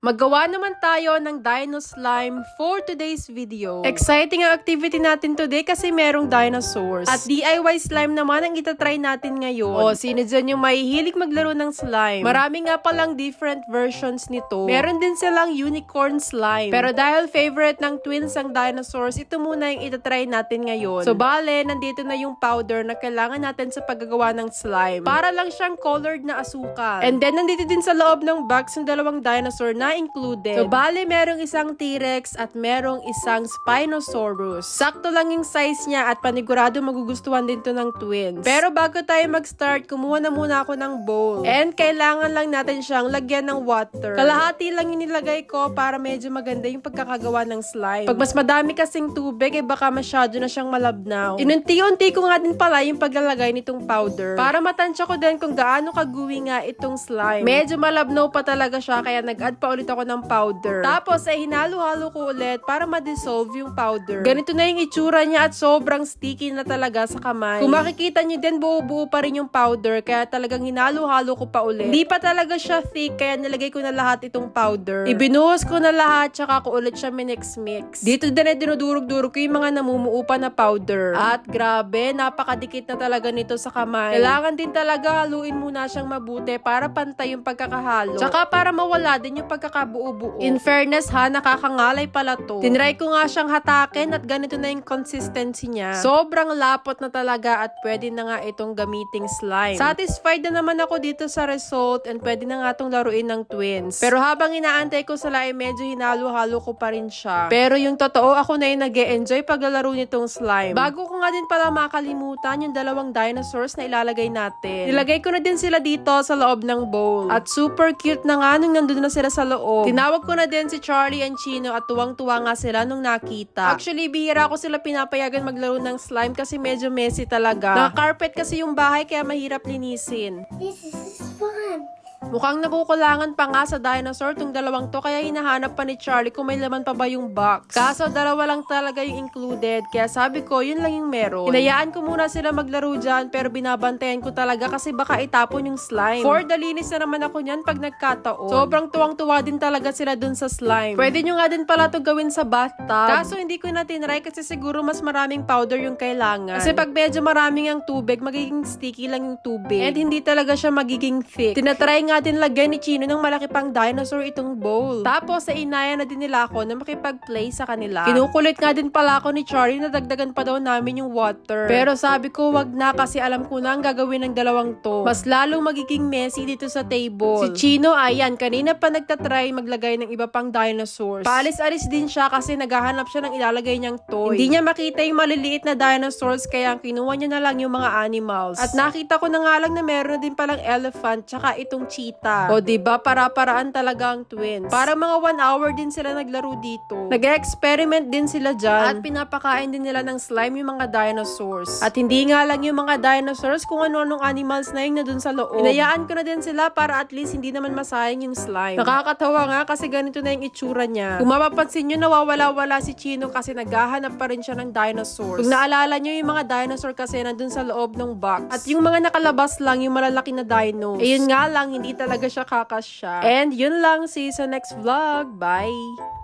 Magawa naman tayo ng dino slime for today's video. Exciting ang activity natin today kasi merong dinosaurs. At DIY slime naman ang itatry natin ngayon. O, sino dyan yung mahihilig maglaro ng slime? Marami nga palang different versions nito. Meron din silang unicorn slime. Pero dahil favorite ng twins ang dinosaurs, ito muna yung itatry natin ngayon. So, bale, nandito na yung powder na kailangan natin sa paggagawa ng slime. Para lang siyang colored na asukal. And then, nandito din sa loob ng box yung dalawang dinosaur na included. So, bale, merong isang T-Rex at merong isang Spinosaurus. Sakto lang yung size niya at panigurado magugustuhan din to ng twins. Pero bago tayo mag-start, kumuha na muna ako ng bowl. And kailangan lang natin siyang lagyan ng water. Kalahati lang yung nilagay ko para medyo maganda yung pagkakagawa ng slime. Pag mas madami kasing tubig, baka masyado na siyang malabnaw. Inunti-unti ko nga din pala yung paglalagay nitong powder. Para matansya ko din kung gaano kaguwi nga itong slime. Medyo malabnaw pa talaga siya kaya nag-add pa ulit ako ng powder. Tapos ay hinalo-halo ko ulit para ma-dissolve yung powder. Ganito na yung itsura niya at sobrang sticky na talaga sa kamay. Kung makikita niyo din, buo-buo pa rin yung powder kaya talagang hinalo-halo ko pa ulit. Hindi pa talaga siya thick kaya nilagay ko na lahat itong powder. Ibinuhos ko na lahat tsaka ko ulit siya minix-mix. Dito din ay dinudurog-durog ko yung mga namumuo pa na powder. At grabe, napakadikit na talaga nito sa kamay. Kailangan din talaga haluin muna siyang mabuti para pantay yung pagkakahalo. Tsaka para mawala din yung pagkakabuo-buo. In fairness ha, nakakangalay pala to. Tinry ko nga siyang hatakin at ganito na yung consistency niya. Sobrang lapot na talaga at pwede na nga itong gamiting slime. Satisfied na naman ako dito sa result and pwede na nga itong laruin ng twins. Pero habang inaantay ko sila ay medyo hinalo-halo ko pa rin siya. Pero yung totoo, ako na yung nag-e-enjoy paglalaro nitong slime. Bago ko nga din pala makalimutan yung dalawang dinosaurs na ilalagay natin. Nilagay ko na din sila dito sa loob ng bowl. At super cute na nga nung nandun na sila sa loob. Tinawag ko na din si Charlie and Chino at tuwang-tuwa nga sila nung nakita. Actually, bihira ko sila pinapayagan maglaro ng slime kasi medyo messy talaga. Naka-carpet kasi yung bahay kaya mahirap linisin. This is fun. Mukhang nakukulangan pa nga sa dinosaur tong dalawang to kaya hinahanap pa ni Charlie kung may laman pa ba yung box. Kaso dalawa lang talaga yung included kaya sabi ko yun lang yung meron. Hinayaan ko muna sila maglaro dyan pero binabantayan ko talaga kasi baka itapon yung slime. For the linis na naman ako nyan pag nagkataon. Sobrang tuwang-tuwa din talaga sila dun sa slime. Pwede nyo nga din pala to gawin sa bathtub. Kaso hindi ko na tinry kasi siguro mas maraming powder yung kailangan. Kasi pag medyo maraming ang tubig, magiging sticky lang yung tubig. And hindi talaga siya magiging thick. Tinatry nga din lagyan ni Chino ng malaki pang dinosaur itong bowl. Tapos sa inaya na din nila ako na makipag-play sa kanila. Kinukulit nga din pala ako ni Charlie na dagdagan pa daw namin yung water. Pero sabi ko wag na kasi alam ko na ang gagawin ng dalawang to. Mas lalong magiging messy dito sa table. Si Chino ayan, kanina pa nagtatry maglagay ng iba pang dinosaurs. Paalis-alis din siya kasi naghahanap siya ng ilalagay niyang toy. Hindi niya makita yung maliliit na dinosaurs kaya kinuha niya na lang yung mga animals. At nakita ko na nga lang na meron din palang elephant tsaka itong cheetah. O diba, para-paraan talaga ang twins. Para mga 1 hour din sila naglaro dito. Nag-experiment din sila dyan. At pinapakain din nila ng slime yung mga dinosaurs. At hindi nga lang yung mga dinosaurs kung ano-anong animals na yung nandun sa loob. Inayaan ko na din sila para at least hindi naman masayang yung slime. Nakakatawa nga kasi ganito na yung itsura niya. Kung mapapansin nyo, nawawala-wala si Chino kasi naghahanap pa rin siya ng dinosaurs. Kung naalala nyo yung mga dinosaur kasi nandun sa loob ng box. At yung mga nakalabas lang, yung malalaki na dinos. Ayun nga lang, hindi talaga siya kakasya. And yun lang, see you sa next vlog. Bye!